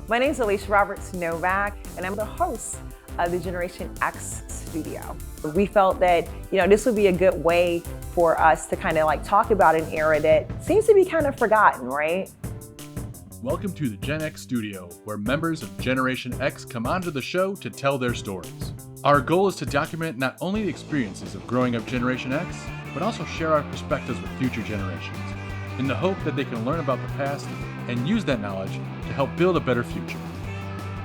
My name is Alicia Roberts Novak, and I'm the host of the Generation X Studio. We felt that, this would be a good way for us to kind of talk about an era that seems to be kind of forgotten, right? Welcome to the Gen X Studio, where members of Generation X come onto the show to tell their stories. Our goal is to document not only the experiences of growing up Generation X, but also share our perspectives with future generations, in the hope that they can learn about the past and use that knowledge to help build a better future.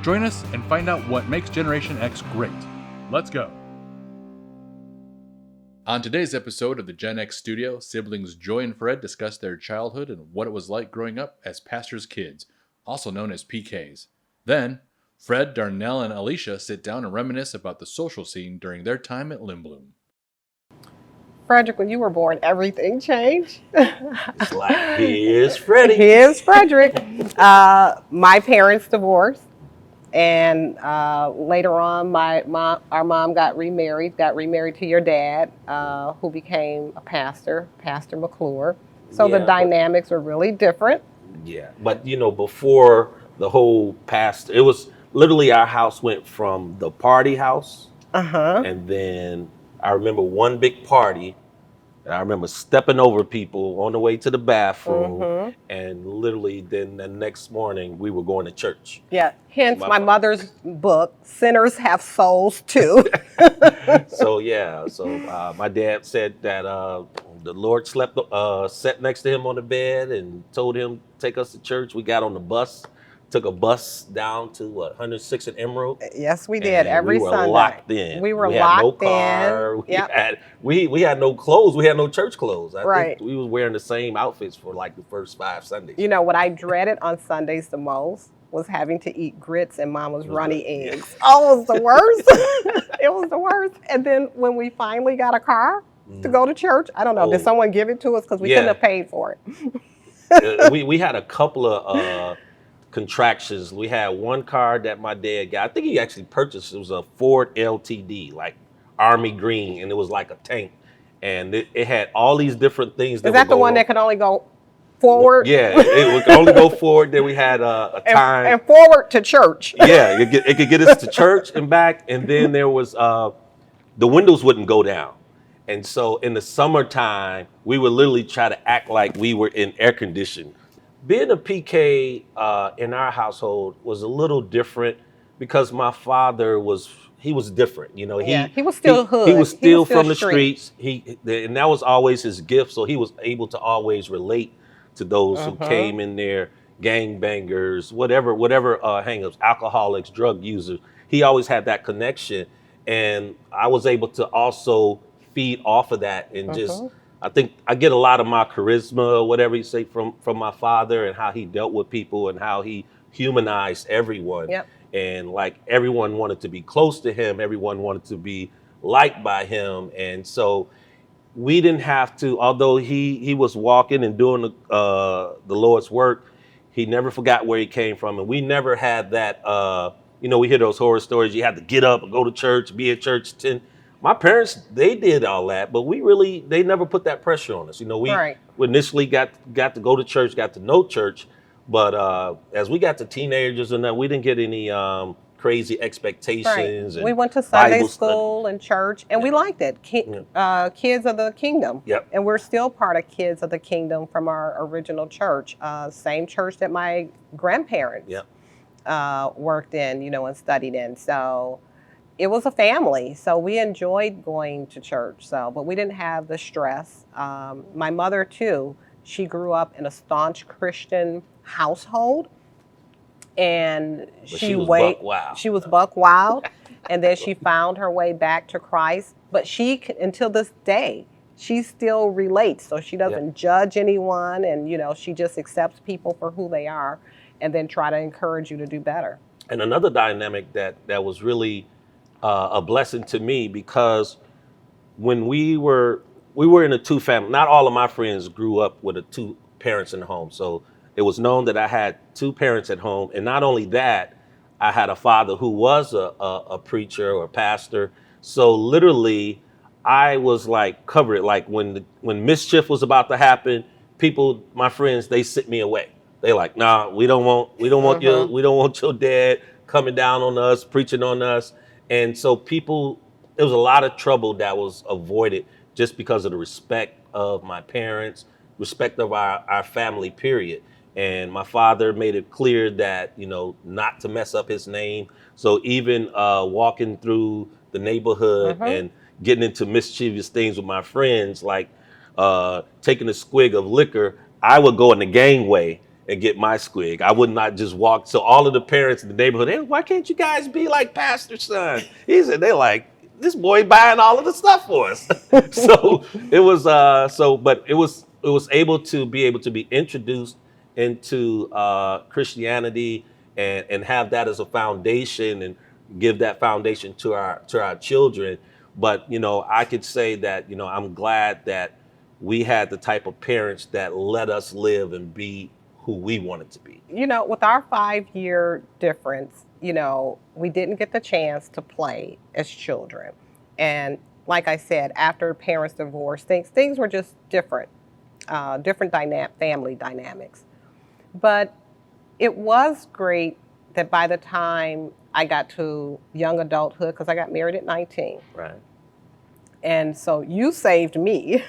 Join us and find out what makes Generation X great. Let's go. On today's episode of the Gen X Studio, siblings Joy and Fred discuss their childhood and what it was like growing up as pastors' kids, also known as PKs. Then, Fred, Darnell, and Alicia sit down and reminisce about the social scene during their time at Lindblom. Frederick, when you were born, everything changed. It's like, here's Freddie. Here's Frederick. My parents divorced, and later on, our mom got remarried to your dad, who became a pastor, Pastor McClure. So the dynamics were really different. Yeah, but before the whole past, it was literally our house went from the party house, and then I remember one big party. And I remember stepping over people on the way to the bathroom, and literally then the next morning we were going to church. Yeah, hence my mother's book, Sinners Have Souls Too. So my dad said that the Lord sat next to him on the bed and told him, take us to church. We got on the bus. Took a bus down to 106 and Emerald. Yes, we did. Every Sunday. We were locked in. We had locked no car. in. We had no clothes. We had no church clothes. I right. think we was wearing the same outfits for the first 5 Sundays. What I dreaded on Sundays the most was having to eat grits and Mama's runny eggs. Oh, it was the worst. It was the worst. And then when we finally got a car to go to church, I don't know, did someone give it to us? Because we couldn't have paid for it. we had a couple of contractions. We had one car that my dad got. I think he actually purchased. It was a Ford LTD, like Army green, and it was like a tank. And it had all these different things. Is that the one that could only go forward? Yeah, it would only go forward. Then we had a time. And forward to church. Yeah, it could get us to church and back. And then there was, the windows wouldn't go down. And so in the summertime, we would literally try to act like we were in air conditioning. Being a PK in our household was a little different because my father was different. He was still hood. He was still from the streets. And that was always his gift. So he was able to always relate to those who came in there, gangbangers, whatever hangups, alcoholics, drug users. He always had that connection. And I was able to also feed off of that and just, I think I get a lot of my charisma, whatever you say, from my father and how he dealt with people and how he humanized everyone. Yep. And everyone wanted to be close to him. Everyone wanted to be liked by him. And so we didn't have to, although he was walking and doing the Lord's work, he never forgot where he came from. And we never had that, we hear those horror stories. You had to get up and go to church, be at church 10. My parents, they did all that, but they never put that pressure on us. We initially got to go to church, got to know church, but as we got to teenagers and that, we didn't get any crazy expectations. And we went to Sunday school and church, and we liked it. Kids of the Kingdom. Yep. And we're still part of Kids of the Kingdom from our original church, same church that my grandparents worked in, and studied in. So it was a family, so we enjoyed going to church. But we didn't have the stress. My mother too, she grew up in a staunch Christian household, and she was buck wild, and then she found her way back to Christ. But until this day, she still relates. So she doesn't judge anyone, and she just accepts people for who they are, and then try to encourage you to do better. And another dynamic that was really a blessing to me, because when we were in a two family, not all of my friends grew up with two parents in the home. So it was known that I had two parents at home. And not only that, I had a father who was a preacher or a pastor. So literally I was covered. When mischief was about to happen, my friends, they sent me away. They like, nah, we don't want your dad coming down on us, preaching on us. And so there was a lot of trouble that was avoided just because of the respect of my parents, respect of our family, period. And my father made it clear that, not to mess up his name. So even walking through the neighborhood and getting into mischievous things with my friends, like taking a squig of liquor, I would go in the gangway and get my squig. I would not just walk. So all of the parents in the neighborhood, hey, why can't you guys be like Pastor's son? They're like, this boy buying all of the stuff for us. So it was, but it was able to be introduced into Christianity and have that as a foundation and give that foundation to our children. But, I could say that, I'm glad that we had the type of parents that let us live and be who we wanted to be. With our 5-year difference, we didn't get the chance to play as children. And like I said, after parents divorced, things were just different, family dynamics. But it was great that by the time I got to young adulthood, because I got married at 19. Right. And so you saved me.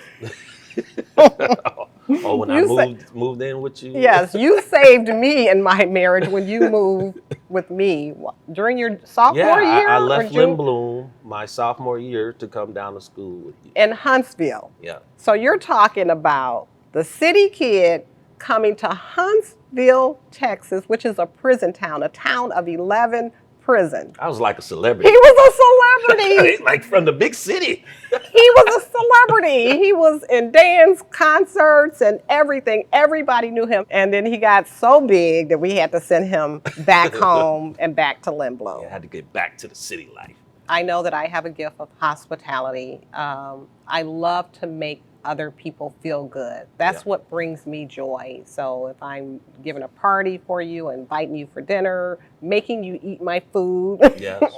When I moved in with you? Yes, you saved me in my marriage when you moved with me during your sophomore year. I left Lindblom my sophomore year to come down to school with you. In Huntsville. Yeah. So you're talking about the city kid coming to Huntsville, Texas, which is a prison town, a town of 11 prisons. I was like a celebrity. He was a celebrity. Like from the big city. He was a celebrity. He was in dance concerts and everything. Everybody knew him. And then he got so big that we had to send him back home and back to Lindblom. I had to get back to the city life. I know that I have a gift of hospitality. I love to make other people feel good. That's what brings me joy. So if I'm giving a party for you, inviting you for dinner, making you eat my food,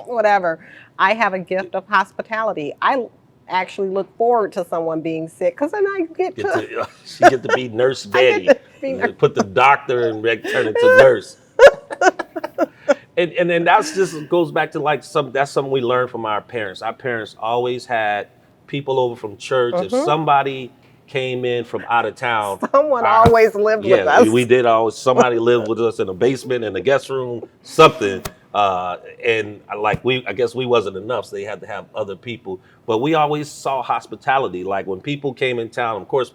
whatever, I have a gift of hospitality. I actually look forward to someone being sick because then I get to be Nurse Betty. Put the doctor and turn into nurse. And then that's just goes back to that's something we learned from our parents. Our parents always had people over from church. If somebody came in from out of town, someone always lived with us. We did always. Somebody lived with us in the basement, in the guest room, something. And I guess we wasn't enough, so they had to have other people. But we always saw hospitality. Like when people came in town, of course,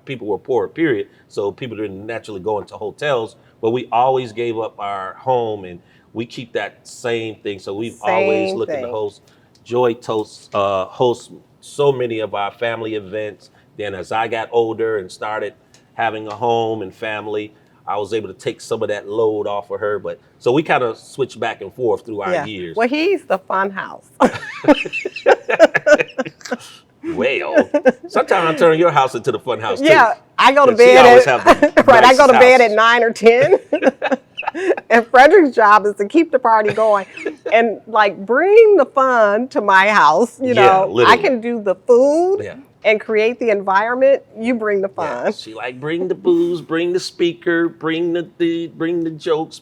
people were poor, period. So people didn't naturally go into hotels. But we always gave up our home, and we keep that same thing. So we've always looking to host. Joy hosts so many of our family events. Then as I got older and started having a home and family, I was able to take some of that load off of her. But so we kind of switched back and forth through our years. Well, he's the fun house. Well, sometimes I turn your house into the fun house too. Yeah, I go to bed I go to bed at 9 or 10. And Frederick's job is to keep the party going and bring the fun to my house. I can do the food and create the environment. You bring the fun. Yeah, she bring the booze, bring the speaker, bring the jokes,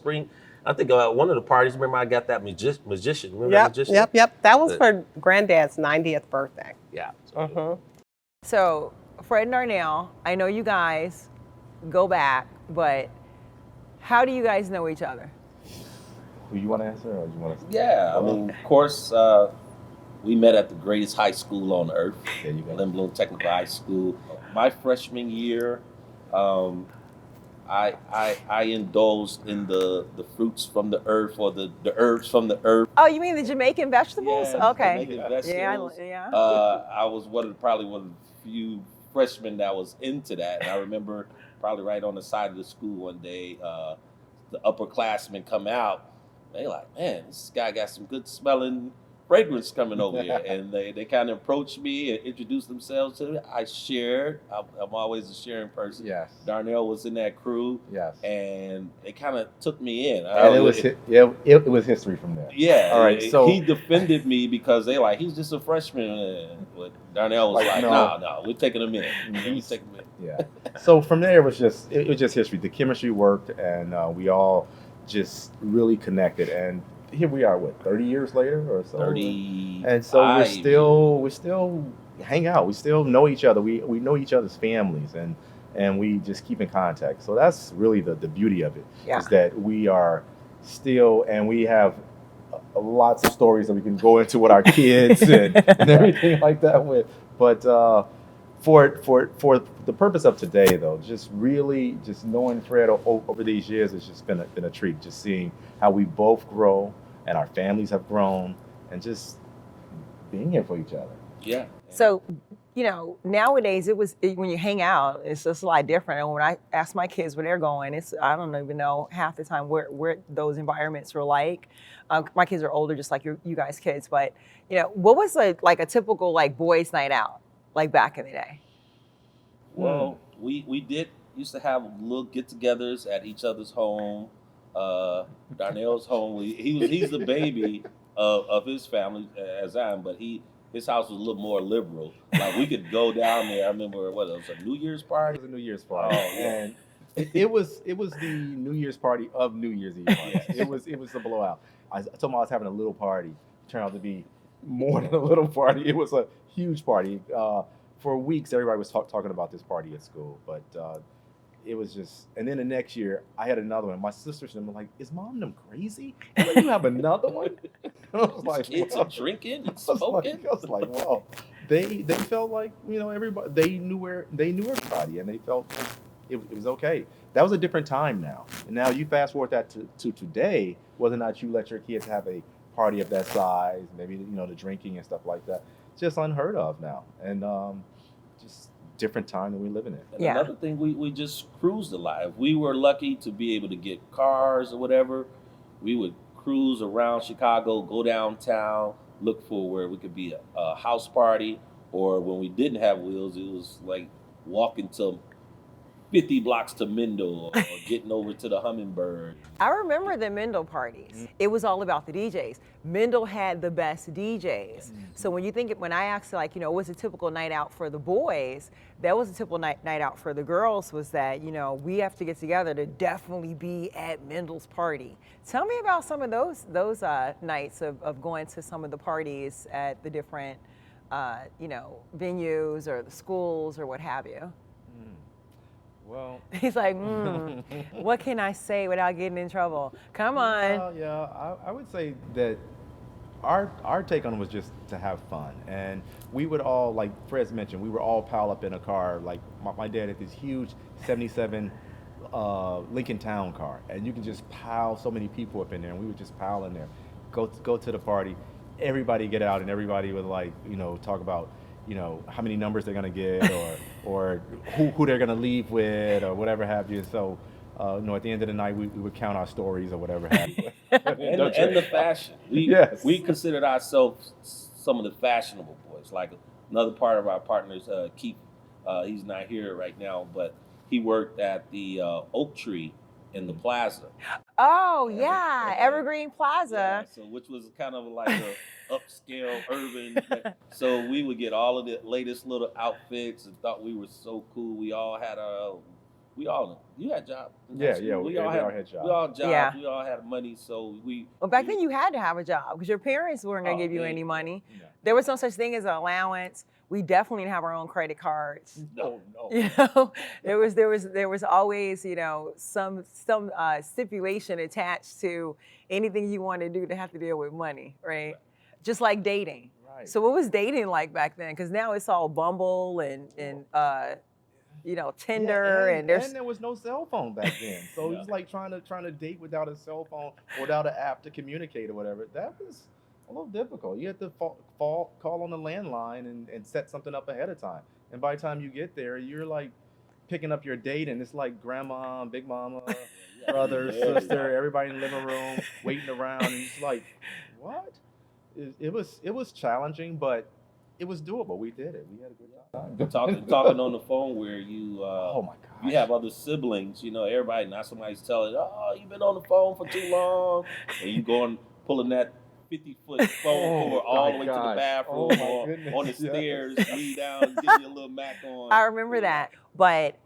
I think one of the parties, remember I got that magician. Remember that magician? Yep. That was for Granddad's 90th birthday. Yeah. So Fred and Darnell, I know you guys go back, but how do you guys know each other? Do you want to answer, or do you want to? Yeah, I mean, of course, we met at the greatest high school on earth, Lindblom Technical High School. My freshman year, I indulged in the fruits from the earth, or the herbs from the earth. Oh, you mean the Jamaican vegetables? Yeah, okay. Jamaican vegetables. Yeah. I was probably one of the few freshmen that was into that, and I remember probably right on the side of the school one day, the upperclassmen come out. They like, man, this guy got some good smelling fragrance coming over here. And they kind of approached me and introduced themselves to me. I shared. I'm always a sharing person. Yes. Darnell was in that crew. Yes. And they kind of took me in. And it was history from there. Yeah. All right. So he defended me because they he's just a freshman. But Darnell was no, we're taking him in. We're taking him in. Yeah. So from there, it was just history. The chemistry worked, and we all just really connected. And here we are, what, 30 years later or so? 30. And so we still hang out. We still know each other. We know each other's families, and we just keep in contact. So that's really the beauty of it, is that we are still, and we have lots of stories that we can go into with our kids and everything like that with. But for the purpose of today, though, just really just knowing Fred over these years has just been a treat. Just seeing how we both grow and our families have grown, and just being here for each other. Yeah. So, nowadays when you hang out, it's just a lot different. And when I ask my kids where they're going, I don't even know half the time where those environments were like. My kids are older, just like you guys' kids. But what was like a typical like boys' night out like back in the day? Well, we used to have little get-togethers at each other's home. Darnell's home. He's the baby of his family, as I am, but his house was a little more liberal. Like we could go down there. I remember it was a New Year's party. It was a New Year's party, and it was the New Year's party of New Year's Eve. It was a blowout. I told him I was having a little party. It turned out to be more than a little party. It was a huge party. For weeks, everybody was talking about this party at school, but it was just. And then the next year, I had another one. My sisters and them were like, "Is Mom them crazy? Like, you have another one?" I was like, kids are drinking and smoking. I was like, wow. They felt like everybody. They knew everybody, and they felt it was okay. That was a different time now. And now you fast forward that to today, whether or not you let your kids have a party of that size, maybe the drinking and stuff like that, it's just unheard of now. And just different time that we're living in. And another thing, we just cruised a lot. If we were lucky to be able to get cars or whatever, we would cruise around Chicago, go downtown, look for where we could be a house party, or when we didn't have wheels, it was like walking to 50 blocks to Mendel or getting over to the Hummingbird. I remember the Mendel parties. Mm-hmm. It was all about the DJs. Mendel had the best DJs. Mm-hmm. So when I asked what's a typical night out for the boys, that was a typical night out for the girls, was that, we have to get together to definitely be at Mendel's party. Tell me about some of those nights of going to some of the parties at the different, venues or the schools or what have you. Well, he's like, what can I say without getting in trouble? Come on. I would say that our take on it was just to have fun. And we would all, like Fred's mentioned, we were all piled up in a car. Like my dad had this huge 77 Lincoln Town car. And you can just pile so many people up in there. And we would just pile in there, go to the party. Everybody get out, and everybody would talk about how many numbers they're gonna get, or who they're gonna leave with, or whatever have you. So, at the end of the night, we would count our stories or whatever have you. and the fashion. We considered ourselves some of the fashionable boys. Like another part of our partners, Keith, he's not here right now, but he worked at the Oak Tree in the plaza. Oh yeah, Evergreen Plaza. Yeah, so which was kind of like a upscale urban. So we would get all of the latest little outfits and thought we were so cool. We all had you had jobs. We all had jobs. We all had jobs. Yeah. We all had money. So Well, back then you had to have a job because your parents weren't going to give you any money. No. There was no such thing as an allowance. We definitely didn't have our own credit cards. No. There was always some stipulation attached to anything you wanted to do to have to deal with money, right? Just like dating. Right. So what was dating like back then? Because now it's all Bumble and Tinder, and there was no cell phone back then. So it was like trying to date without a cell phone, without an app to communicate or whatever. That was a little difficult. You had to call on the landline and set something up ahead of time. And by the time you get there, you're like picking up your date, and it's like grandma, big mama, brother, sister, everybody in the living room waiting around, and it's like, what? It was challenging, but it was doable. We did it. We had a good time. Talking on the phone where you oh my gosh, you have other siblings, everybody, not somebody's telling, oh, you've been on the phone for too long, and you going pulling that 50-foot phone cord all the way to the bathroom on the stairs, lead down, and give you a little mac on. I remember that. But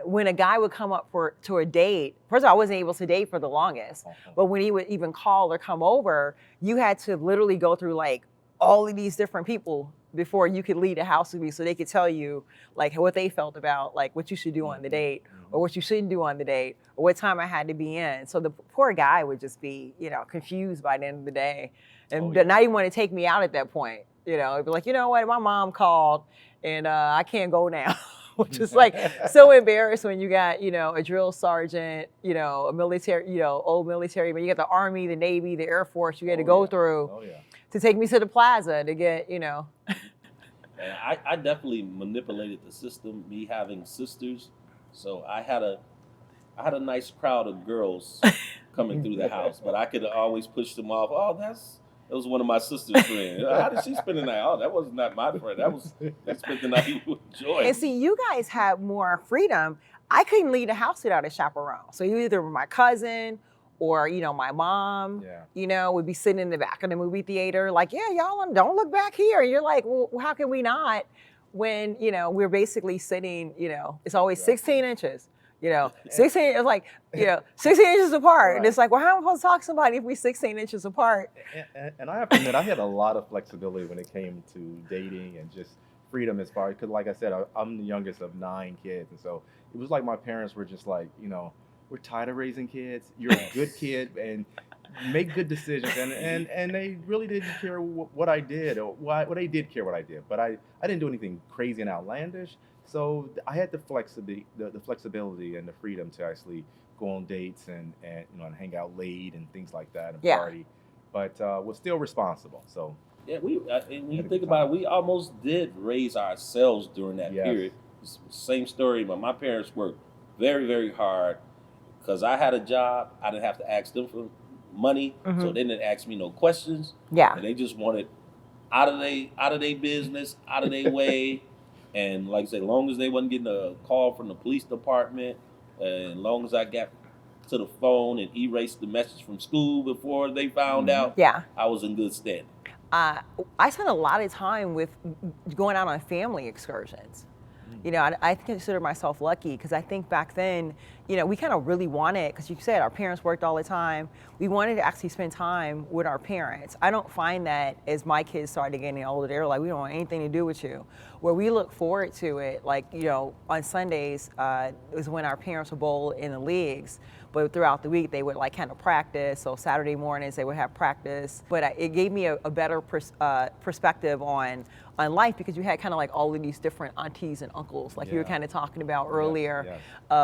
when a guy would come up to a date, first of all, I wasn't able to date for the longest. But when he would even call or come over, you had to literally go through like all of these different people before you could leave the house with me, so they could tell you like what they felt about like what you should do on the date, or what you shouldn't do on the date, or what time I had to be in. So the poor guy would just be, confused by the end of the day, and not even want to take me out at that point. It'd be like, you know what, my mom called, and I can't go now. Which is like so embarrassed when you got, a drill sergeant, a military, old military, but you got the Army, the Navy, the Air Force you had to go through to take me to the plaza to get, And I definitely manipulated the system, me having sisters. So I had a nice crowd of girls coming through the house, but I could always push them off. Oh, that was one of my sister's friends. How did she spend the night? Oh, that was not my friend. They spent the night with Joy. And see, you guys had more freedom. I couldn't leave the house without a chaperone. So you either were my cousin or, my mom, would be sitting in the back of the movie theater like, yeah, y'all don't look back here. And you're like, well, how can we not when, we're basically sitting, it's always 16 inches. 16, it's like, 16 inches apart. Right. And it's like, well, how am I supposed to talk to somebody if we're 16 inches apart? And I have to admit, I had a lot of flexibility when it came to dating and just freedom as far as, because like I said, I'm the youngest of 9 kids. And so it was like my parents were just like, we're tired of raising kids. You're a good kid and make good decisions. And they really didn't care what I did, or what they did care what I did. But I didn't do anything crazy and outlandish. So I had the flexibility and the freedom to actually go on dates and and hang out late and things like that and party, but was still responsible. So when you think about it, we almost did raise ourselves during that period. Same story, but my parents worked very, very hard because I had a job. I didn't have to ask them for money, so they didn't ask me no questions. Yeah, and they just wanted out of their business, out of their way. And like I said, as long as they wasn't getting a call from the police department, and as long as I got to the phone and erased the message from school before they found out, I was in good standing. I spent a lot of time with going out on family excursions. I consider myself lucky because I think back then, we kind of really wanted, because you said our parents worked all the time. We wanted to actually spend time with our parents. I don't find that as my kids started getting older, they were like, we don't want anything to do with you. Where we look forward to it, like, on Sundays is when our parents would bowl in the leagues. But throughout the week, they would like kind of practice. So Saturday mornings, they would have practice. But it gave me a better perspective on life, because you had kind of like all of these different aunties and uncles, like you were kind of talking about earlier,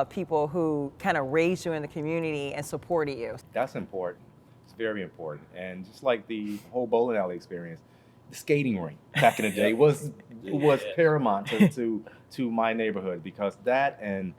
people who kind of raised you in the community and supported you. That's important. It's very important. And just like the whole bowling alley experience, the skating rink back in the day was paramount to my neighborhood, because that and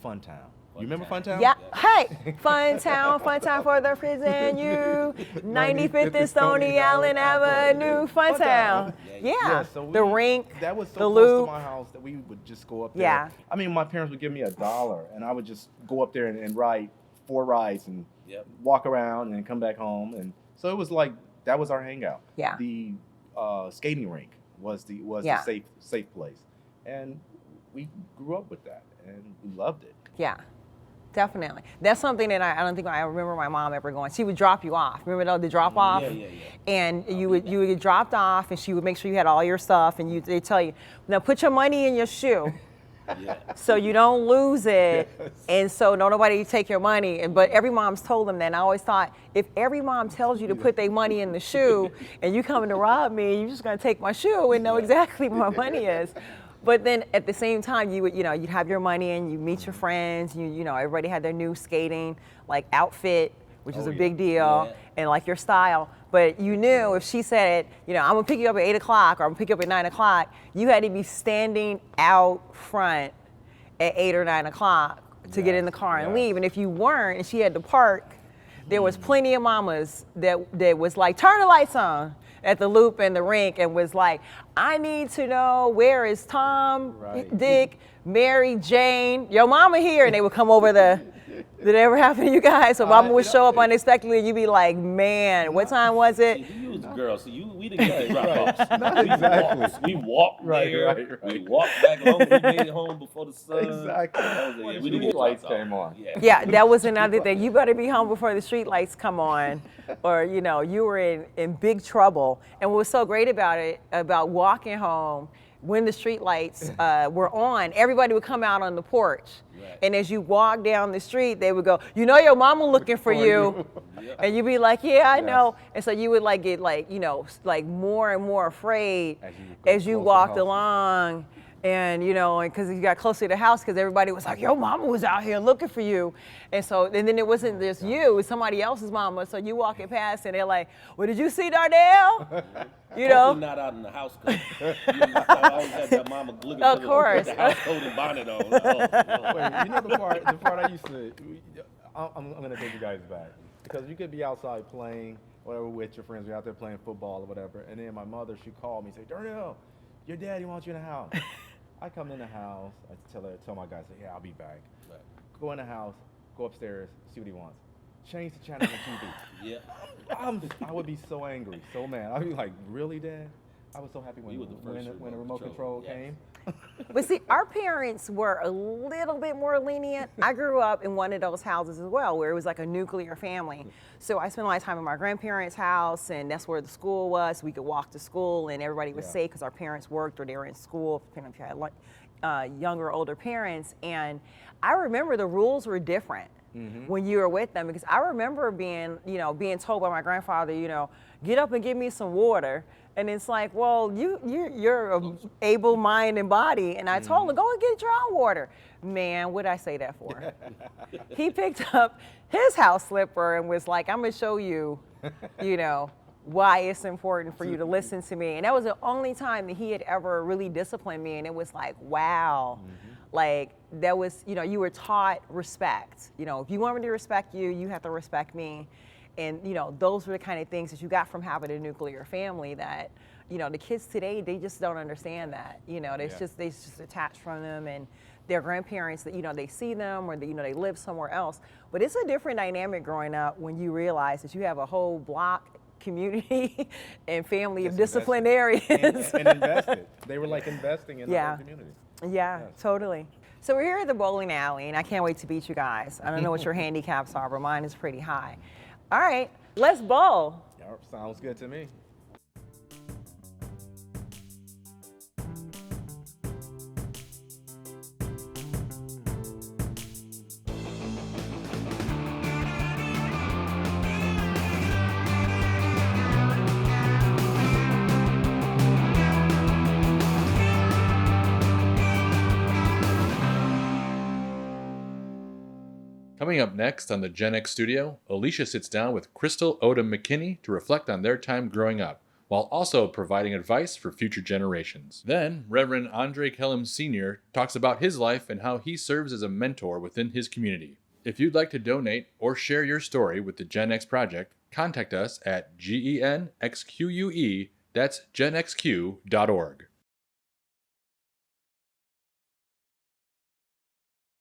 Funtown. You remember Funtown? Yeah. Hey, Funtown for the prison you. 95th and Stony Island Avenue, Funtown. Yeah. So the rink, that was so the close loop. to my house that we would just go up there. Yeah. I mean, my parents would give me $1, and I would just go up there and ride 4 rides and walk around and come back home. And so it was like that was our hangout. Yeah. The skating rink was the safe place, and we grew up with that, and we loved it. Yeah. Definitely. That's something that I don't think I remember my mom ever going. She would drop you off. Remember the drop off? Yeah. And you would get dropped off, and she would make sure you had all your stuff, and they tell you, now put your money in your shoe. So you don't lose it, and so nobody take your money. But every mom's told them that, and I always thought, if every mom tells you to put their money in the shoe, and you coming to rob me, you're just gonna take my shoe and know exactly where my money is. But then at the same time, you would, you'd have your money and you meet your friends. Everybody had their new skating like outfit, which is a big deal, and like your style. But you knew if she said, I'm gonna pick you up at 8 o'clock or I'm gonna pick you up at 9 o'clock, you had to be standing out front at 8 or 9 o'clock to get in the car and leave. And if you weren't, and she had to park, there was plenty of mamas that was like, turn the lights on at the loop and the rink, and was like, I need to know, where is Tom, Dick, Mary, Jane, your mama here? And they would come over the Did it ever happen to you guys? So mama would show up unexpectedly and you'd be like, man, what time was it? You was a girl, so we didn't get drop offs. Exactly. We walked there. We walked back home. We made it home before the sun. Exactly. We didn't get lights dropped came off. on. Yeah, that was another thing. You better be home before the street lights come on, or you were in big trouble. And what was so great about walking home, when the street lights were on, everybody would come out on the porch. Right. And as you walk down the street, they would go, your mama looking for you. And you'd be like, yeah, I know. And so you would get more and more afraid as you walked along. And because you got closer to the house, because everybody was like, your mama was out here looking for you. And then it wasn't just you, it was somebody else's mama. So you walking past and they're like, well, did you see Darnell? Hopefully not out in the house coat. I always had that mama looking of course. The house coat and bonnet on. Wait, the part I used to, I'm going to take you guys back. Because you could be outside playing, whatever, with your friends, you're out there playing football or whatever, and then my mother, she'd call me and say, Darnell, your daddy wants you in the house. I come in the house, I tell my guys, yeah, I'll be back. Right. Go in the house, go upstairs, see what he wants. Change the channel on TV. Yeah. I would be so angry, so mad. I'd be like, really, Dad? I was so happy when the remote control came. But see, our parents were a little bit more lenient. I grew up in one of those houses as well, where it was like a nuclear family. So I spent a lot of time in my grandparents' house, and that's where the school was. We could walk to school, and everybody was safe because our parents worked or they were in school, depending if you had younger or older parents. And I remember the rules were different. When you were with them, because I remember being told by my grandfather, get up and give me some water. And it's like, well, you're an able mind and body. And I told him, go and get your own water. Man, what did I say that for? He picked up his house slipper and was like, I'm going to show you, why it's important for you to listen to me. And that was the only time that he had ever really disciplined me. And it was like, wow. Like, that was, you were taught respect. If you want me to respect you, you have to respect me. And, those were the kind of things that you got from having a nuclear family that, the kids today, they just don't understand that. They just attached from them, and their grandparents, that they see them or they live somewhere else. But it's a different dynamic growing up when you realize that you have a whole block community and family of disciplinarians. And invested. They were like investing in the whole community. Yeah, totally. So we're here at the bowling alley, and I can't wait to beat you guys. I don't know what your handicaps are, but mine is pretty high. All right, let's bowl. Yep, sounds good to me. Coming up next on the Gen X Studio, Alicia sits down with Crystal Odom McKinney to reflect on their time growing up, while also providing advice for future generations. Then, Reverend Andre Kellum Sr. talks about his life and how he serves as a mentor within his community. If you'd like to donate or share your story with the Gen X Project, contact us at GENXQUE, that's genxq.org.